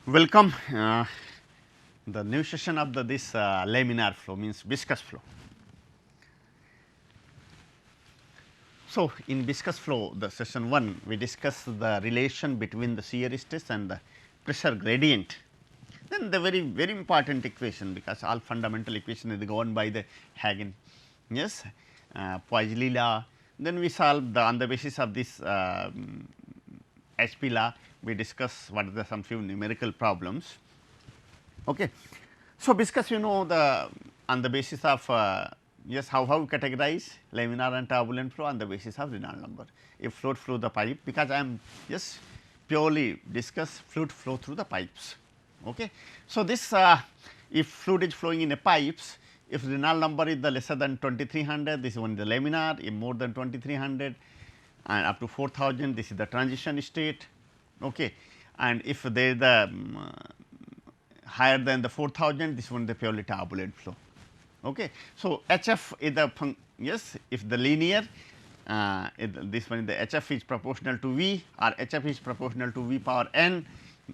Welcome the new session of this laminar flow means viscous flow. So, in viscous flow the session 1 we discussed the relation between the shear stress and the pressure gradient. Then the very important equation, because all fundamental equation is governed by the Hagen, yes, Poiseuille law. Then we solve the on the basis of this HP law, we discuss what are the some few numerical problems. Okay. So, viscous, the on the basis of yes, how we categorize laminar and turbulent flow on the basis of Reynolds number. If fluid flow the pipe, because I am just purely discuss fluid flow through the pipes. Okay. So, this if fluid is flowing in a pipes, if Reynolds number is the lesser than 2300, this is only the laminar, if more than 2300 and up to 4000, this is the transition state. Okay. And if there is the higher than the 4000, this one the purely turbulent flow. Okay. So, HF is the yes, if the linear this one the HF is proportional to V or HF is proportional to V power n,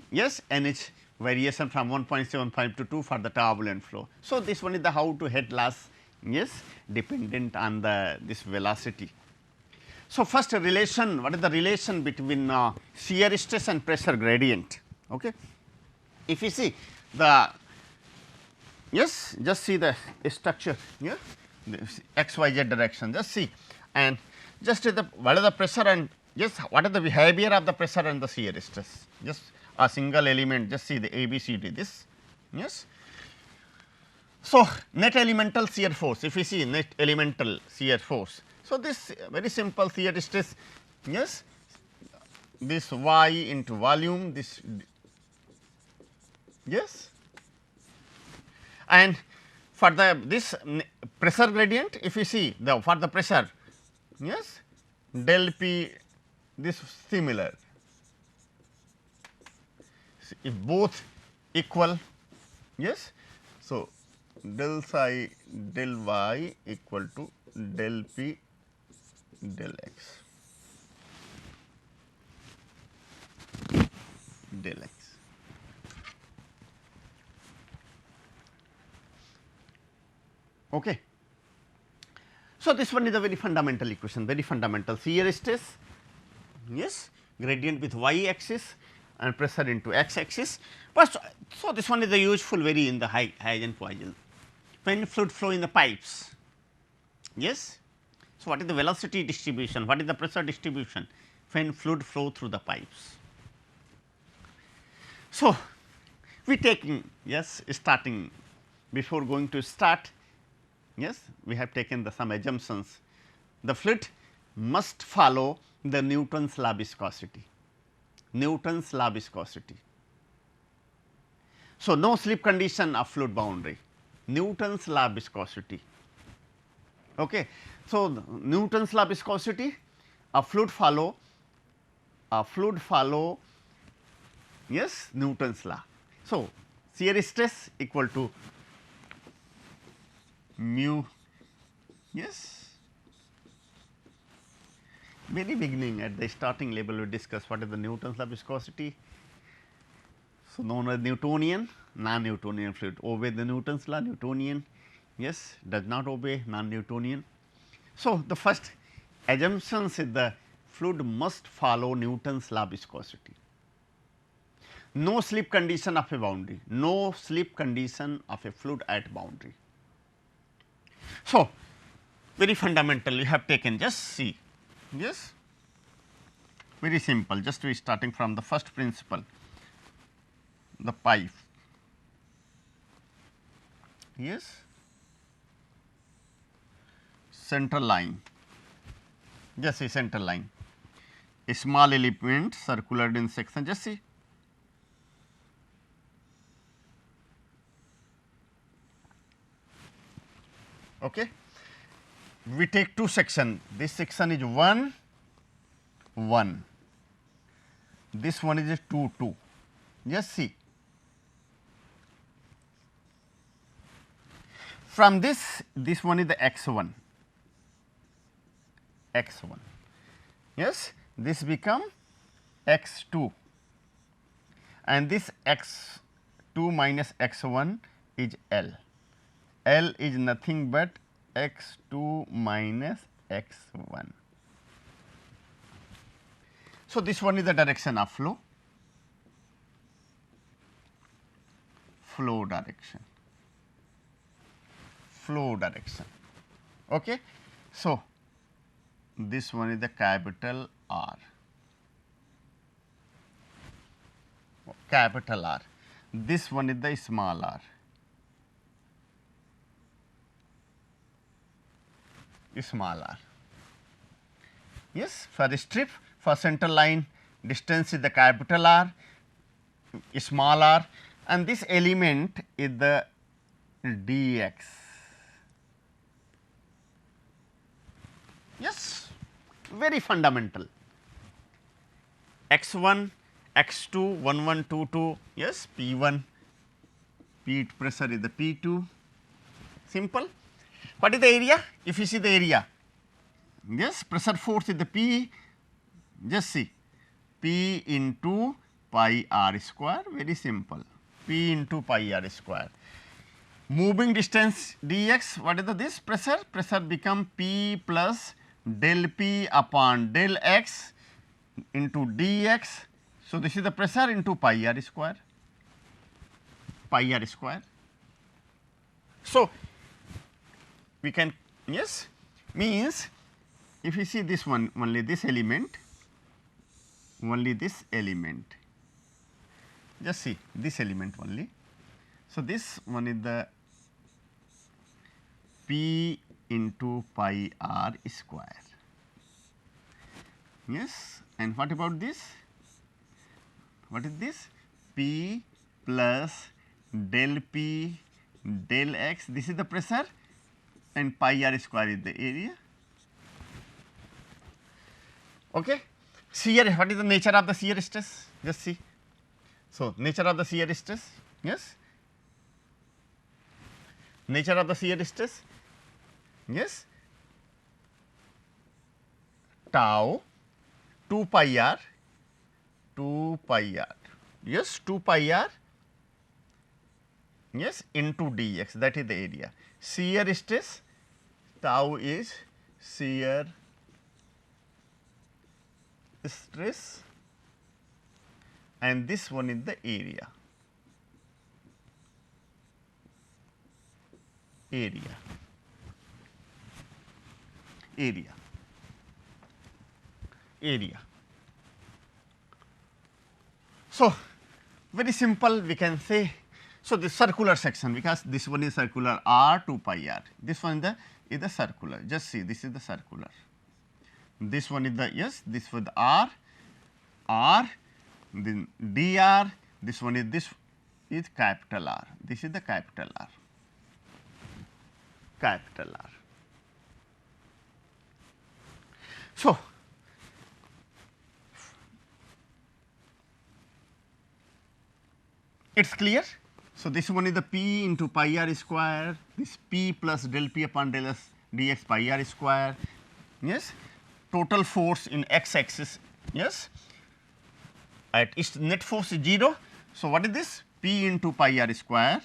yes, n is variation from 1.75 to 2 for the turbulent flow. So, this one is the how to head loss, yes, dependent on the this velocity. So, first relation, what is the relation between shear stress and pressure gradient? Okay. If you see the, yes, just see the structure here, x y z direction, just see, and just the what is the pressure and just what is the behavior of the pressure and the shear stress, just a single element, just see the ABCD this, yes. So, net elemental shear force, if you see net elemental shear force. So, this very simple shear stress, yes, this y into volume, this, yes, and for the this pressure gradient, if you see the for the pressure, yes, del p this similar, if both equal, yes. So, del psi del y equal to del p del x del x. Okay. So, this one is a very fundamental equation, very fundamental shear stress, yes, gradient with y axis and pressure into x axis. But so, this one is the useful very in the Hagen-Poiseuille. When fluid flow in the pipes, yes. So, what is the velocity distribution, what is the pressure distribution when fluid flow through the pipes? So, we taking, yes, starting before going to start, yes, we have taken the some assumptions. The fluid must follow the Newton's law viscosity, Newton's law viscosity. So, no slip condition of fluid boundary, Newton's law viscosity. Okay. So, Newton's law viscosity, a fluid follow yes, Newton's law. So, shear stress equal to mu, yes, very beginning at the starting level we discuss what is the Newton's law viscosity. So, known as Newtonian, non-Newtonian fluid obey the Newton's law, Newtonian, yes, does not obey non-Newtonian. So, the first assumptions is the fluid must follow Newton's law viscosity, no slip condition of a boundary, no slip condition of a fluid at boundary. So, very fundamental you have taken, just see, yes, very simple, just we starting from the first principle, the pipe, yes, central line, just see central line, a small element circular in section, just see. Okay. We take two section, this section is 1 1, this one is 2 2, just see. From this one is the x1, yes, this become x2 and this x 2 minus x 1 is L. L is nothing but x 2 minus x 1. So, this one is the direction of flow, flow direction, flow direction. Okay. So, this one is the capital R, capital R. This one is the small r, small r. Yes, for the strip, for center line, distance is the capital R, small r, and this element is the dx. Yes, very fundamental. x1, x2, 1 1 2 2, yes, p1, p pressure is the p2, simple. What is the area? If you see the area, yes, pressure force is the p, just see, p into pi r square, very simple, p into pi r square. Moving distance dx, what is the this pressure? Pressure become p plus del p upon del x into dx. So, this is the pressure into pi r square, pi r square. So, we can, yes, means if you see this one, only this element, just see this element only. So, this one is the p into pi r square, yes, and what about this? What is this? P plus del p del x, this is the pressure, and pi r square is the area. Okay. Shear, what is the nature of the shear stress? Just see. So, nature of the shear stress, yes, nature of the shear stress, yes, tau 2 pi r, yes, 2 pi r, yes, into dx, that is the area. Shear stress, tau is shear stress, and this one is the area, area. So, very simple we can say. So, this circular section, because this one is circular r 2 pi r, this one is the circular, just see this is the circular, this one is the, yes, this was the r, then dr, this one is capital R, this is the capital R, capital R. So, it is clear. So, this one is the p into pi r square, this p plus del p upon del s dx pi r square, yes, total force in x axis, yes, at its net force is 0. So, what is this? P into pi r square,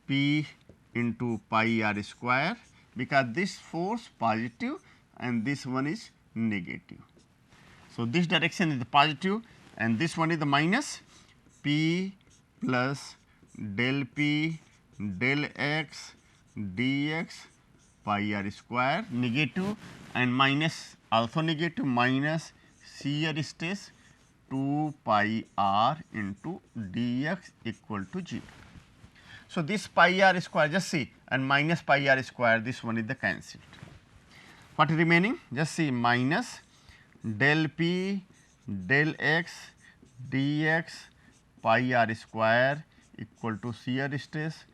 p into pi r square, because this force positive and this one is negative. So, this direction is the positive and this one is the minus, p plus del p del x dx pi r square, negative, and minus also negative, minus shear stress 2 pi r into dx equal to 0. So, this pi r square, just see, and minus pi r square, this one is the cancelled. What is remaining? Just see, minus del p del x dx pi r square equal to shear stress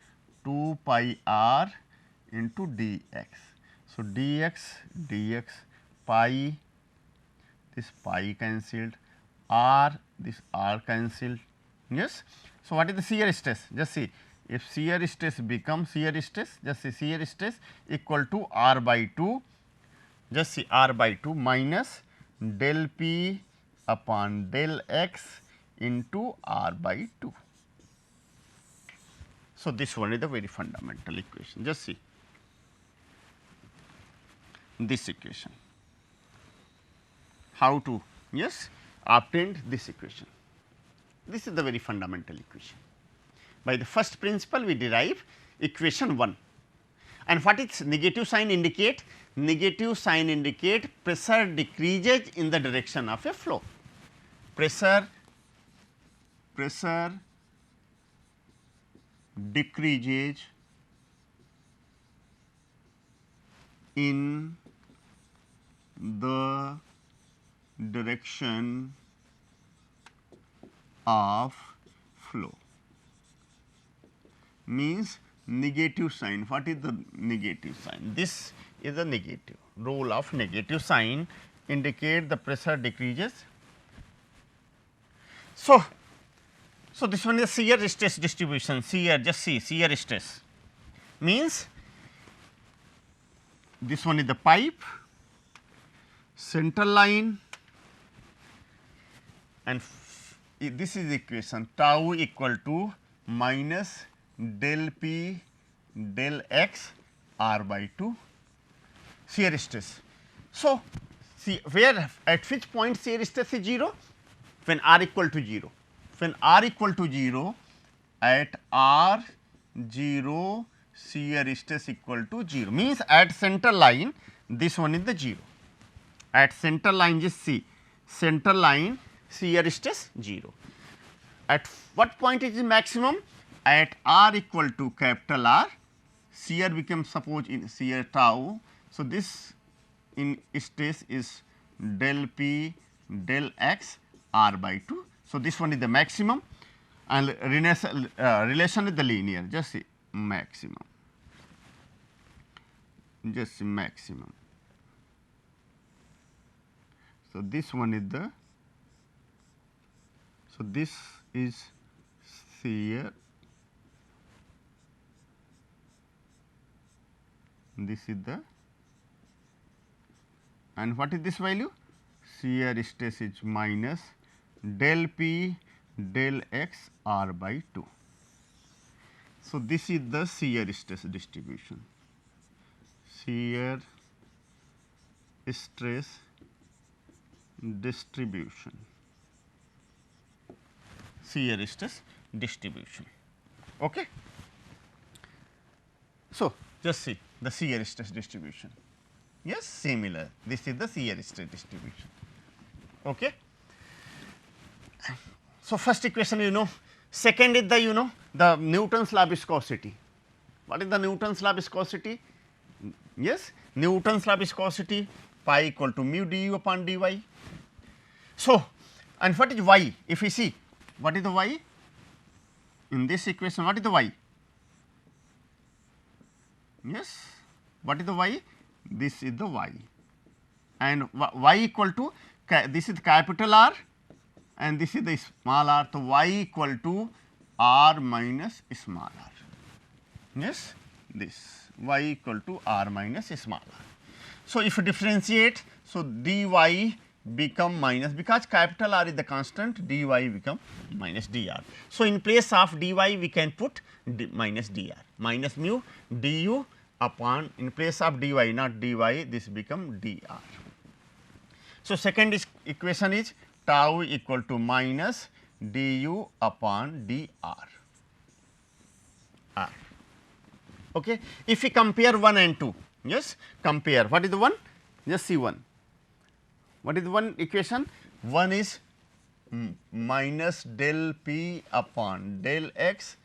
2 pi r into dx. So, dx pi, this pi cancelled, r, this r cancelled, yes. So, what is the shear stress? Just see, if shear stress becomes shear stress, just see shear stress equal to r by 2, just see r by 2 minus del p upon del x into r by 2. So, this one is the very fundamental equation. Just see this equation, how to obtained this equation. This is the very fundamental equation. By the first principle we derive equation 1, and what its negative sign indicate? Negative sign indicate pressure decreases in the direction of a flow. Pressure decreases in the direction of flow, means negative sign. What is the negative sign? This is the negative role of negative sign, indicate the pressure decreases. So, this one is shear stress distribution. Shear, just see shear stress means this one is the pipe, central line, and this is equation tau equal to minus del p del x r by 2 shear stress. So, see where at which point shear stress is 0? When r equal to 0. When r equal to 0, at r 0 shear stress equal to 0, means at center line this one is the 0. At center line, just see center line shear stress 0. At what point it is maximum? At r equal to capital R, shear becomes, suppose in shear tau. So, this in stress is del p del x r by 2. So, this one is the maximum, and relation is the linear, just see maximum, just see maximum. So, this one is the, so this is shear, this is the, and what is this value? Shear stress is minus del p del x r by 2. So, this is the shear stress distribution, shear stress distribution, shear stress distribution. Okay. So, just see the shear stress distribution. Yes, similar. This is the shear stress distribution. Okay. So, first equation you know, second is the the Newton's law viscosity. What is the Newton's law viscosity? Yes, Newton's law viscosity pi equal to mu du upon dy. So, and what is y? If we see what is the y in this equation, what is the y? Yes, what is the y? This is the y, and y equal to, this is capital R and this is the small r. So, y equal to r minus small r. Yes, this y equal to r minus small r. So, if you differentiate, so dy become minus, because capital R is the constant, dy become minus dr. So, in place of dy we can put minus dr, minus mu du upon, in place of dy, not dy, this become dr. So, second equation is tau equal to minus du upon dr. R. Okay. If we compare 1 and 2, yes, compare, what is the one? Just see 1. What is the one equation? 1 is minus del p upon del x,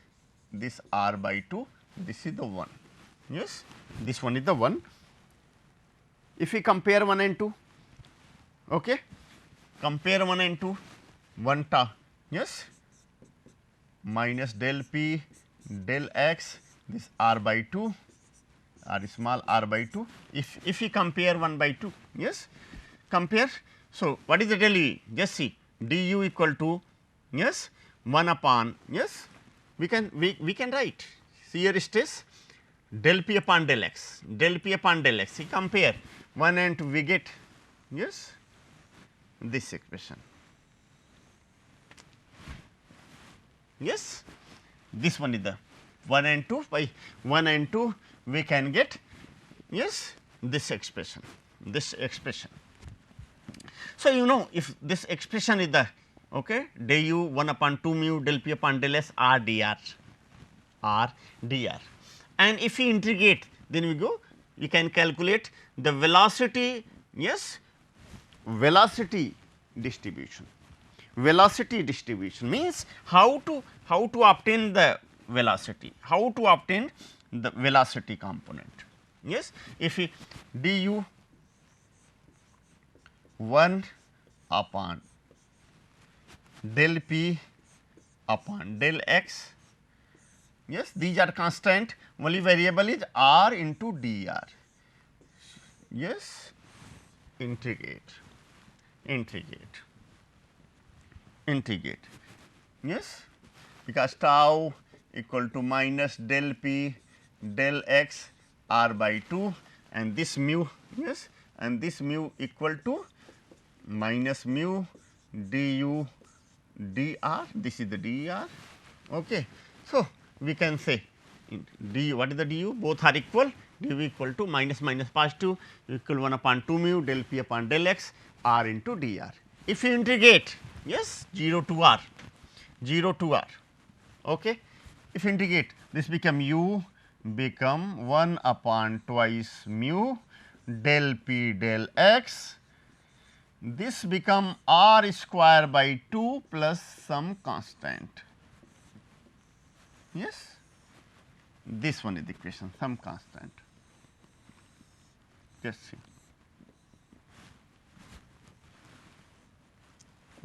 this r by 2, this is the 1. Yes, this one is the 1. If we compare 1 and 2, okay, compare 1 and 2, 1 ta, yes, minus del p del x, this r by 2, r small r by 2. If we compare 1 by 2, yes, compare. So, what is the del E? Just see du equal to, yes, 1 upon, yes, we can write shear stress del p upon del x, del p upon del x. See, compare 1 and 2, we get, yes, this expression. Yes, this one is the 1 and 2, by 1 and 2 we can get, yes, this expression, this expression. So, you know, if this expression is the, okay, del u 1 upon 2 mu del p upon del s r dr, r dr, and if we integrate, then we go, we can calculate the velocity, yes, velocity distribution. Velocity distribution means how to obtain the velocity, how to obtain the velocity component. Yes, if we du 1 upon del p upon del x, yes, these are constant, only variable is r into dr. Yes, integrate, integrate, integrate, yes, because tau equal to minus del p del x r by 2 and this mu, yes, and this mu equal to minus mu du dr, this is the dr. Okay. So, we can say du, what is the du? Both are equal, du equal to minus minus positive equal 1 upon 2 mu del p upon del x r into dr. If you integrate, yes, 0 to r, 0 to r, okay. If you integrate, this become u become 1 upon twice mu del p del x, this become r square by 2 plus some constant. Yes, this one is the equation, some constant. Just see,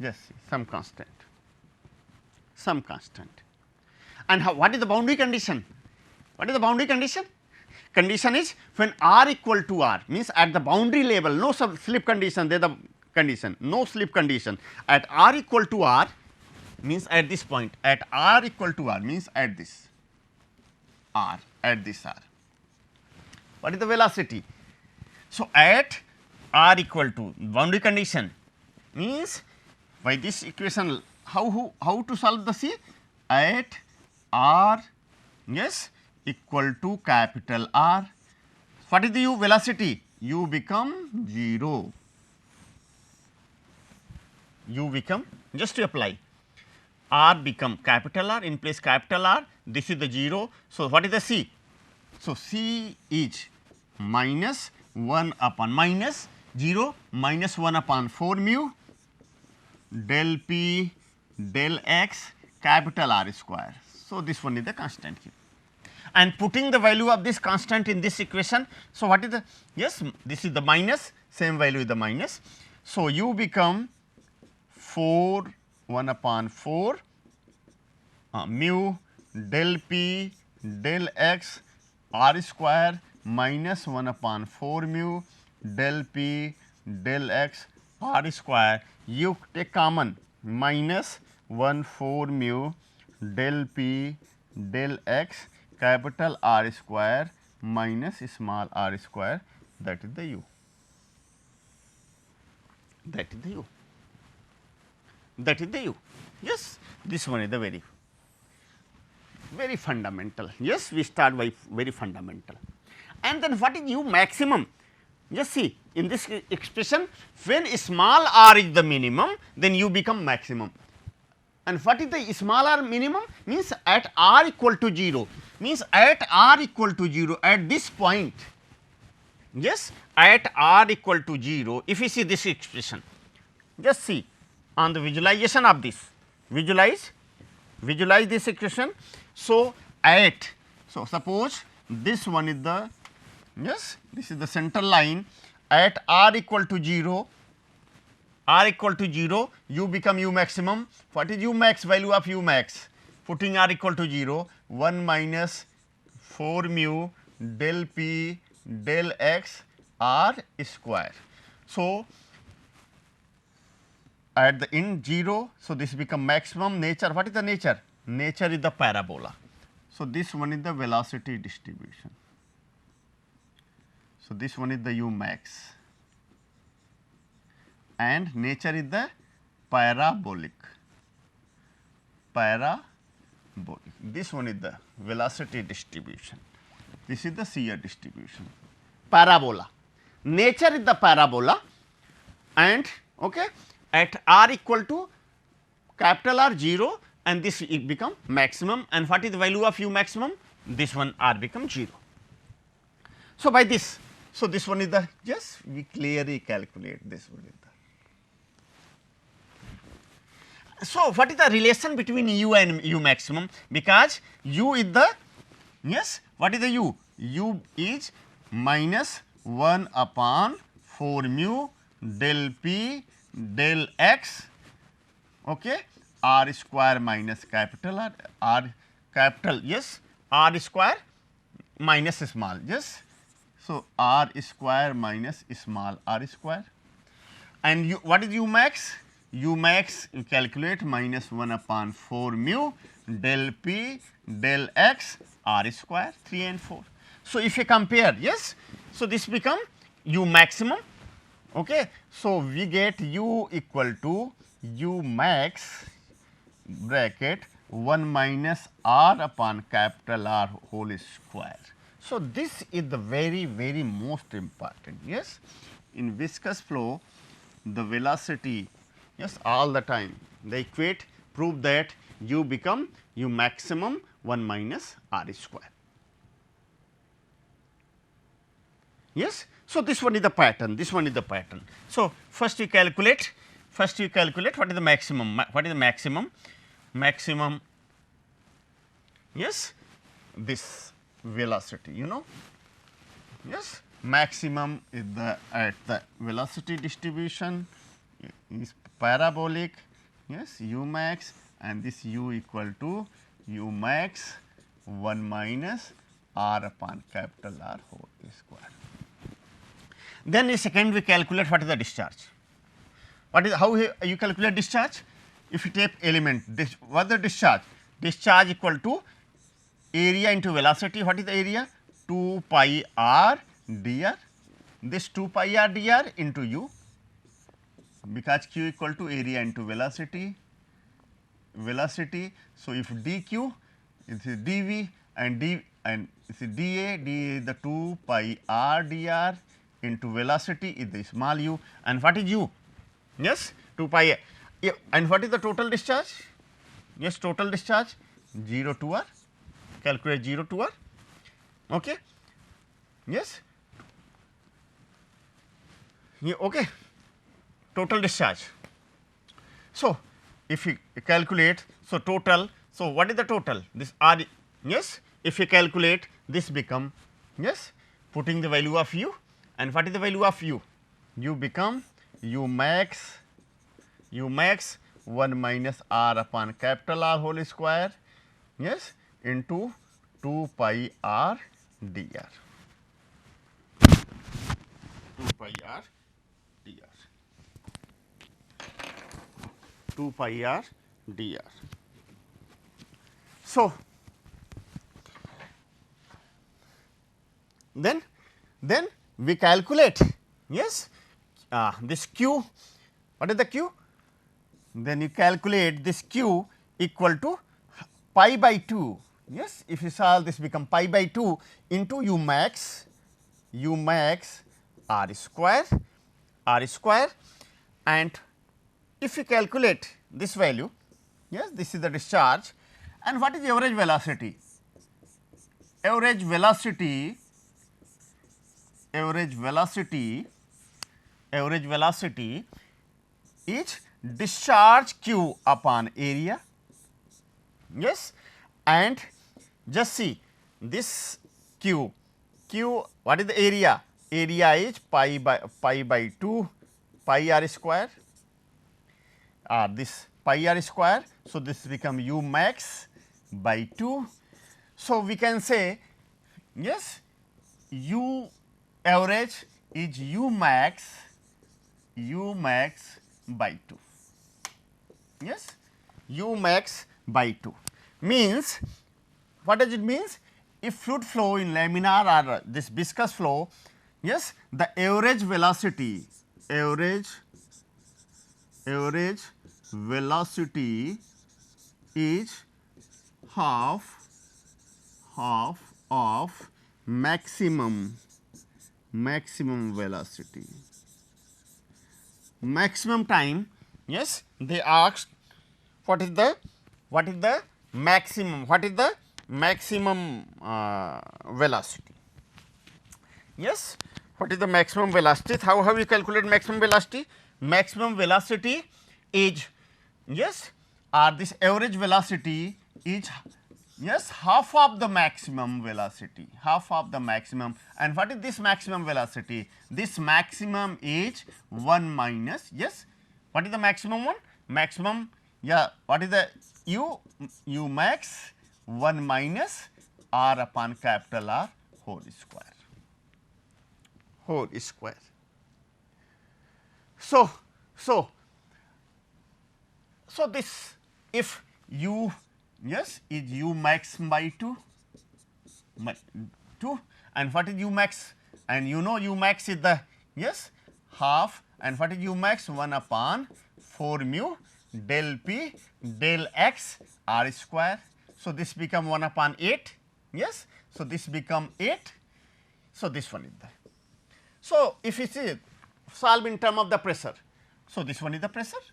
just see, some constant, some constant. And how, what is the boundary condition? What is the boundary condition? Condition is when r equal to r, means at the boundary level, no slip condition, there is the condition, no slip condition, at r equal to r, means at this point, at r equal to r, means at this r, at this r. What is the velocity? So, at r equal to boundary condition means by this equation, how to solve the C? At r, yes, equal to capital R, what is the u velocity? U become 0, u become, just to apply, r become capital R, in place capital R, this is the 0. So, what is the C? So, C is minus 1 upon minus 0 minus 1 upon 4 mu del p del x capital R square. So, this one is the constant here, and putting the value of this constant in this equation. So, what is the, yes, this is the minus, same value is the minus. So, u become 4 1 upon 4 mu del p del x r square minus 1 upon 4 mu del p del x r square, you take common minus 1 4 mu del p del x capital R square minus small r square, that is the u, that is the u, that is the u. Yes, this one is the very fundamental. Yes, we start by very fundamental. And then what is u maximum? Just see, in this expression, when small r is the minimum, then u become maximum. And what is the small r minimum? Means at r equal to 0, means at r equal to 0, at this point, yes, at r equal to 0, if you see this expression, just see on the visualization of this, visualize this equation. So, at, so suppose this one is the, yes, this is the central line, at r equal to 0, r equal to 0, u become u maximum. What is u max? Value of u max, putting r equal to 0, 1 minus 4 mu del p del x r square. So, at the in 0, so this become maximum. Nature, what is the nature? Nature is the parabola. So, this one is the velocity distribution. So, this one is the u max, and nature is the parabolic, parabolic. This one is the velocity distribution. This is the shear distribution. Parabola. Nature is the parabola, and okay, at r equal to capital R 0, and this it become maximum, and what is the value of u maximum? This one r becomes 0. So, by this, so this one is the, just we clearly calculate this one is the. So, what is the relation between u and u maximum? Because u is the, yes, what is the u? U is minus 1 upon 4 mu del p del x, okay, r square minus capital R capital, yes, r square minus small, yes. So, r square minus small r square, and u, what is u max? U max you calculate minus 1 upon 4 mu del p del x r square 3 and 4. So, if you compare, yes, so this become u maximum, okay. So, we get u equal to u max bracket 1 minus r upon capital R whole square. So, this is the very most important, yes. In viscous flow, the velocity, yes, all the time they equate, prove that u become u maximum 1 minus r square, yes. So, this one is the pattern, this one is the pattern. So, first you calculate what is the maximum, maximum, yes, this velocity, you know, yes, maximum is the at the velocity distribution is parabolic, yes, u max, and this u equal to u max 1 minus r upon capital R whole square. Then the second we calculate what is the discharge. What is, how you calculate discharge? If you take element, this, what is the discharge? Discharge equal to area into velocity. What is the area? 2 pi r dr. This 2 pi r dr into u, because q equal to area into velocity. So, if dq is dv and d and dA is the 2 pi r dr into velocity is the small u, and what is u? Yes, 2 pi, and what is the total discharge? Yes, total discharge 0 to r, calculate 0 to r, okay. Yes, okay, total discharge. So, if you calculate, so total, so what is the total? This r, yes, if you calculate this become, yes, putting the value of u, and what is the value of u? U become u max 1 minus r upon capital R whole square, yes, into 2 pi r dr, 2 pi r dr, 2 pi r dr. So, then we calculate, yes, this q, what is the q? Then you calculate this q equal to pi by 2, yes, if you solve this become pi by 2 into u max r square, and if you calculate this value, yes, this is the discharge, and what is average velocity? Average velocity is discharge q upon area, yes, and just see this q, what is the area? Area is pi by 2 pi r square, this pi r square. So, this become u max by 2. So, we can say, yes, u average is u max by 2, yes, u max by 2 means, what does it means? If fluid flow in laminar or this viscous flow, yes, the average velocity is half of maximum velocity. Maximum time, yes, they asked what is the maximum, velocity. Yes, what is the maximum velocity? How we calculate maximum velocity? Maximum velocity is, yes, or this average velocity is, yes, half of the maximum velocity, and what is this maximum velocity? This maximum is 1 minus, yes, what is the maximum one? Maximum, yeah, what is the u max 1 minus r upon capital R whole square. So this, if u, yes, is u max by 2, and what is u max, and you know u max is the, yes, half, and what is u max? 1 upon 4 mu del p del x r square. So this become 1 upon 8, yes, so this become 8. So this one is the, so if you see solve in term of the pressure, so this one is the pressure.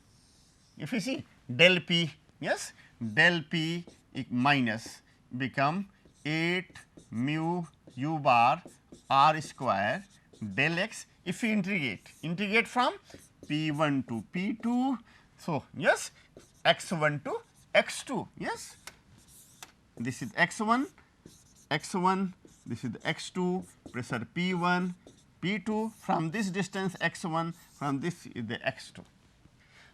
If you see del p, yes, del p minus become 8 mu u bar r square del x. If we integrate from p1 to p2, so yes, x1 to x2, yes, this is x1, this is x2, pressure p1, p2, from this distance x1, from this is the x2.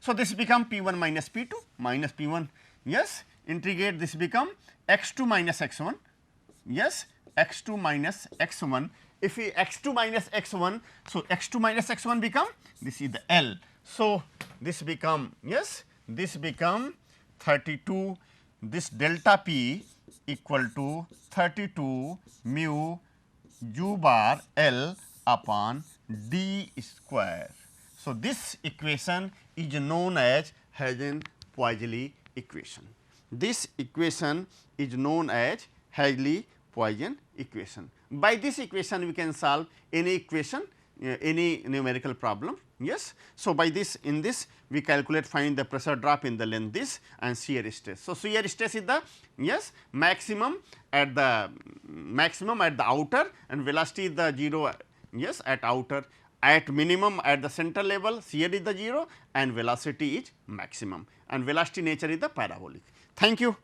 So this become p1 minus p2 minus p1, yes, integrate, this become x2 minus x1, yes, x2 minus x1. If we x2 minus x1, so x2 minus x1 become, this is the L. So this become, yes, this become 32, this delta p equal to 32 mu u bar L upon d square. So this equation is known as Hazen-Poiseuille equation. This equation is known as Hazen-Poiseuille equation. By this equation we can solve any equation, any numerical problem, yes. So by this, in this we calculate, find the pressure drop in the length this and shear stress. So shear stress is the, yes, maximum at the outer, and velocity is the 0, yes, at outer. At minimum at the center level, shear is the 0 and velocity is maximum, and velocity nature is the parabolic. Thank you.